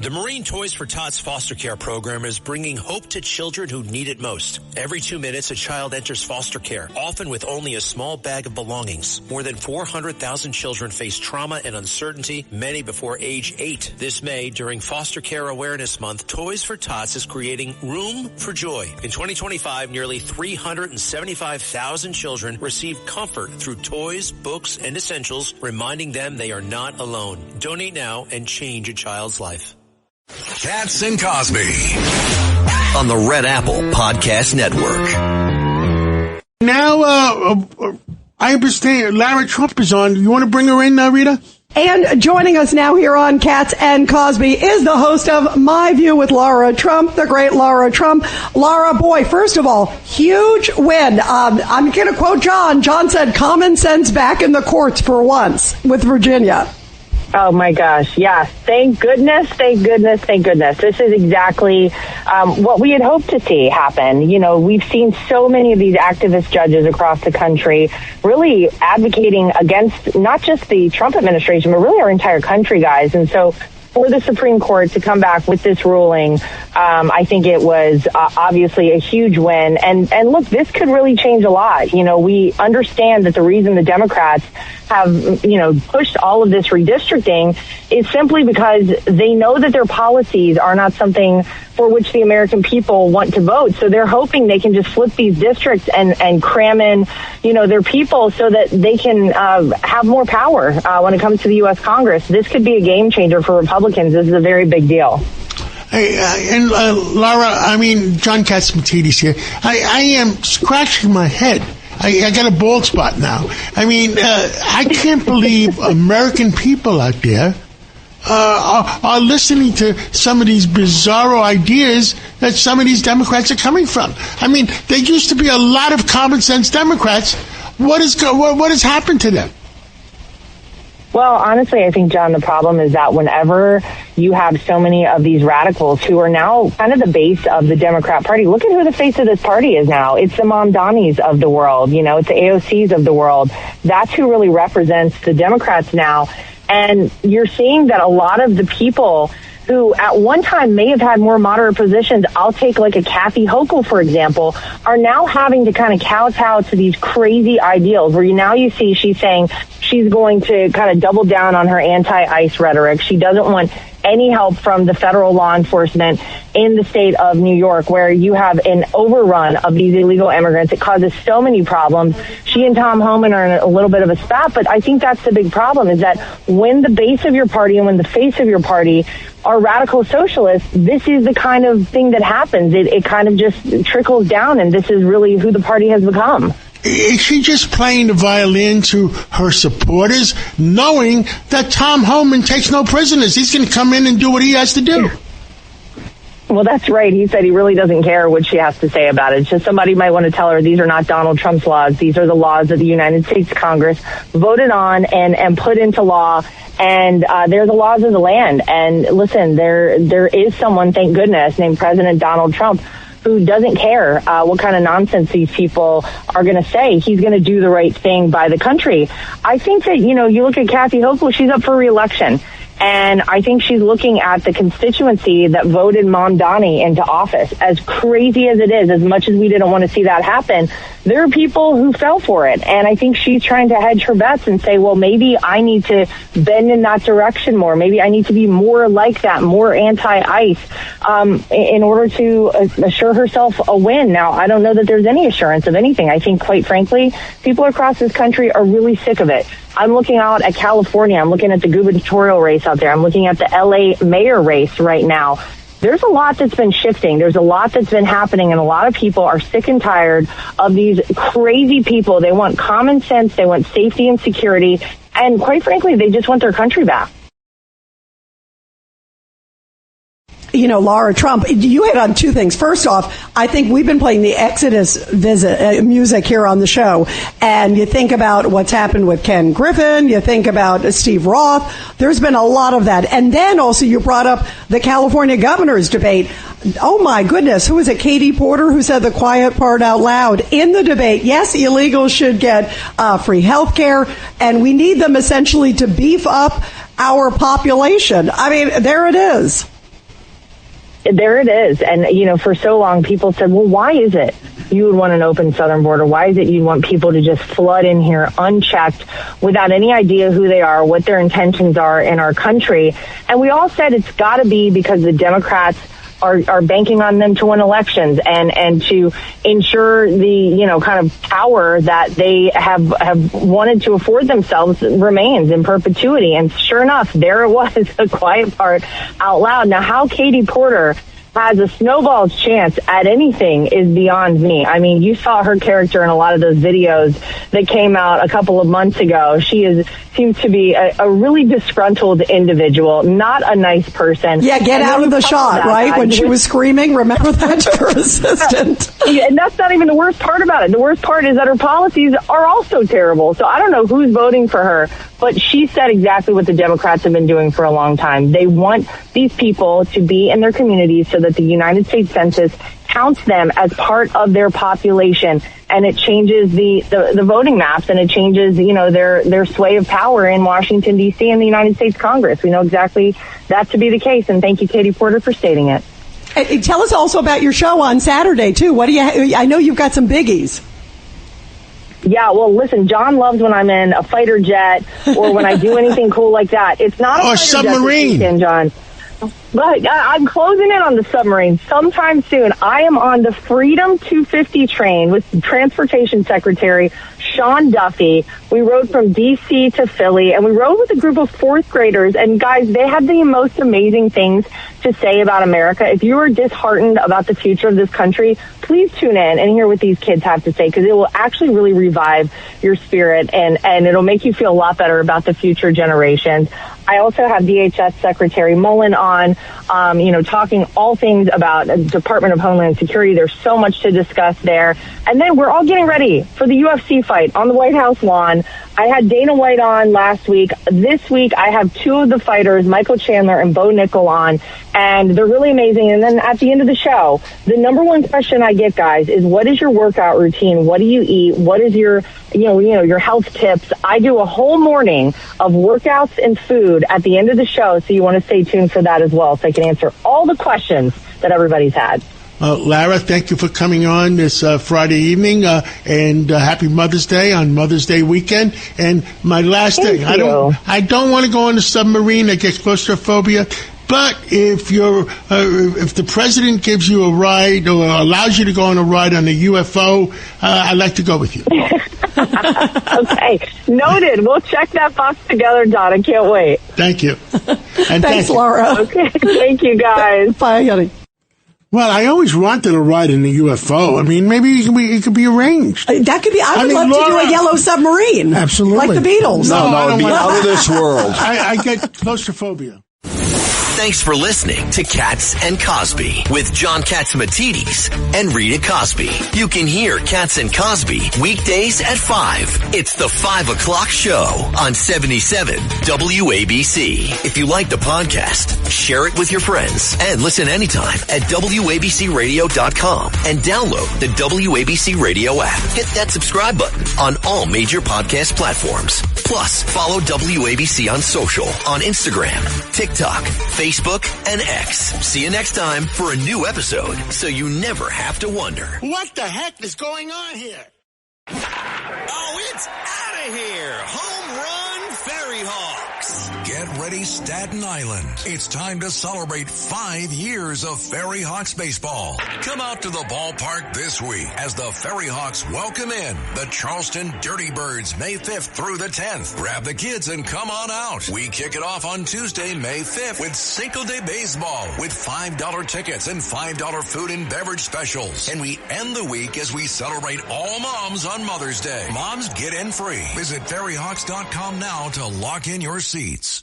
The Marine Toys for Tots foster care program is bringing hope to children who need it most. Every 2 minutes, a child enters foster care, often with only a small bag of belongings. More than 400,000 children face trauma and uncertainty, many before age 8. This May, during Foster Care Awareness Month, Toys for Tots is creating Room for Joy. In 2025, nearly 375,000 children received comfort through toys, books, and essentials, reminding them they are not alone. Donate now and change a child's life. Katz and Cosby on the Red Apple Podcast Network. Now, I understand Lara Trump is on. You want to bring her in, Rita? And joining us now here on Katz and Cosby is the host of My View with Lara Trump, the great Lara Trump. Lara, boy, first of all, huge win. I'm going to quote John. John said, common sense back in the courts for once with Virginia. Oh, my gosh. Yeah. Thank goodness. Thank goodness. Thank goodness. This is exactly what we had hoped to see happen. You know, we've seen so many of these activist judges across the country really advocating against not just the Trump administration, but really our entire country, guys. And so for the Supreme Court to come back with this ruling, I think it was obviously a huge win. And look, this could really change a lot. You know, we understand that the reason the Democrats have, pushed all of this redistricting is simply because they know that their policies are not something for which the American people want to vote. So they're hoping they can just flip these districts and cram in, their people so that they can have more power when it comes to the U.S. Congress. This could be a game changer for Republicans. This is a very big deal. Hey, and Lara, John Catsimatidis here. I am scratching my head. I got a bald spot now. I can't believe American people out there are listening to some of these bizarro ideas that some of these Democrats are coming from. There used to be a lot of common sense Democrats. What has happened to them? Well, honestly, I think, John, the problem is that whenever you have so many of these radicals who are now kind of the base of the Democrat Party, look at who the face of this party is now. It's the Mamdanis of the world, it's the AOCs of the world. That's who really represents the Democrats now. And you're seeing that a lot of the people who at one time may have had more moderate positions, I'll take like a Kathy Hochul, for example, are now having to kind of kowtow to these crazy ideals where you see she's saying she's going to kind of double down on her anti-ICE rhetoric. She doesn't want any help from the federal law enforcement in the state of New York, where you have an overrun of these illegal immigrants. It causes so many problems. She and Tom Homan are in a little bit of a spat, but I think that's the big problem, is that when the base of your party and when the face of your party are radical socialists, this is the kind of thing that happens. It kind of just trickles down, and this is really who the party has become. Is she just playing the violin to her supporters, knowing that Tom Homan takes no prisoners? He's going to come in and do what he has to do. Well, that's right. He said he really doesn't care what she has to say about it. It's just somebody might want to tell her these are not Donald Trump's laws. These are the laws that the United States Congress voted on and put into law. And they're the laws of the land. And listen, there is someone, thank goodness, named President Donald Trump, who doesn't care what kind of nonsense these people are going to say. He's going to do the right thing by the country. I think that, you look at Kathy Hochul, she's up for re-election. And I think she's looking at the constituency that voted Mamdani into office. As crazy as it is, as much as we didn't want to see that happen, there are people who fell for it. And I think she's trying to hedge her bets and say, well, maybe I need to bend in that direction more. Maybe I need to be more like that, more anti-ICE, in order to assure herself a win. Now, I don't know that there's any assurance of anything. I think, quite frankly, people across this country are really sick of it. I'm looking out at California. I'm looking at the gubernatorial race out there. I'm looking at the LA mayor race right now. There's a lot that's been shifting. There's a lot that's been happening, and a lot of people are sick and tired of these crazy people. They want common sense. They want safety and security. And quite frankly, they just want their country back. Lara Trump, you hit on two things. First off, I think we've been playing the Exodus music here on the show. And you think about what's happened with Ken Griffin. You think about Steve Roth. There's been a lot of that. And then also you brought up the California governor's debate. Oh, my goodness. Who was it? Katie Porter, who said the quiet part out loud in the debate. Yes, illegals should get free health care. And we need them essentially to beef up our population. There it is. there it is. And, for so long, people said, well, why is it you would want an open southern border? Why is it you'd want people to just flood in here unchecked without any idea who they are, what their intentions are in our country? And we all said it's got to be because the Democrats are banking on them to win elections and to ensure the, kind of power that they have wanted to afford themselves remains in perpetuity. And sure enough, there it was, the quiet part out loud. Now, how Katie Porter has a snowball's chance at anything is beyond me. I mean, you saw her character in a lot of those videos that came out a couple of months ago. She seems to be a really disgruntled individual, not a nice person. Yeah, get out of the shot, right? When she was screaming, remember that to her assistant. Yeah, and that's not even the worst part about it. The worst part is that her policies are also terrible. So I don't know who's voting for her, but she said exactly what the Democrats have been doing for a long time. They want these people to be in their communities so that the United States Census counts them as part of their population, and it changes the voting maps, and it changes, their sway of power in Washington, D.C. and the United States Congress. We know exactly that to be the case, and thank you, Katie Porter, for stating it. Hey, tell us also about your show on Saturday, too. What do you? I know you've got some biggies. Yeah, well, listen, John loves when I'm in a fighter jet or when I do anything cool like that. It's not a fighter submarine, jet this weekend, John. But I'm closing in on the submarine sometime soon. I am on the Freedom 250 train with Transportation Secretary Sean Duffy. We rode from D.C. to Philly, and we rode with a group of fourth graders. And, guys, they had the most amazing things to say about America. If you are disheartened about the future of this country, please tune in and hear what these kids have to say, because it will actually really revive your spirit, and it'll make you feel a lot better about the future generations. I also have DHS Secretary Mullen on, talking all things about the Department of Homeland Security. There's so much to discuss there. And then we're all getting ready for the UFC fight on the White House lawn. I had Dana White on last week. This week, I have two of the fighters, Michael Chandler and Bo Nickel, on, and they're really amazing. And then at the end of the show, the number one question I get, guys, is what is your workout routine? What do you eat? What is your, your health tips? I do a whole morning of workouts and food at the end of the show, so you want to stay tuned for that as well, so I can answer all the questions that everybody's had. Lara, thank you for coming on this Friday evening, and happy Mother's Day on Mother's Day weekend. And my last thing, I don't want to go on the submarine. I get claustrophobia. But if the president gives you a ride or allows you to go on a ride on a UFO, I'd like to go with you. Okay, noted. We'll check that box together, Don. I can't wait. Thank you. And Thanks, Lara. Okay, thank you, guys. Bye, honey. Well, I always wanted a ride in the UFO. I mean, maybe it could be arranged. That could be. I would love Laura, to do a yellow submarine. Absolutely. Like the Beatles. No, it'd be out of this world. I get claustrophobia. Thanks for listening to Katz and Cosby with John Catsimatidis and Rita Cosby. You can hear Katz and Cosby weekdays at 5. It's the 5 o'clock show on 77 WABC. If you like the podcast, share it with your friends and listen anytime at WABCRadio.com and download the WABC Radio app. Hit that subscribe button on all major podcast platforms. Plus, follow WABC on social on Instagram, TikTok, Facebook, and X. See you next time for a new episode, so you never have to wonder. What the heck is going on here? Oh, it's out of here! Home run Ferry Hawks! Get ready, Staten Island. It's time to celebrate 5 years of Ferry Hawks baseball. Come out to the ballpark this week as the Ferry Hawks welcome in the Charleston Dirty Birds May 5th through the 10th. Grab the kids and come on out. We kick it off on Tuesday, May 5th with Cinco de Baseball with $5 tickets and $5 food and beverage specials. And we end the week as we celebrate all moms on Mother's Day. Moms get in free. Visit ferryhawks.com now to lock in your seats.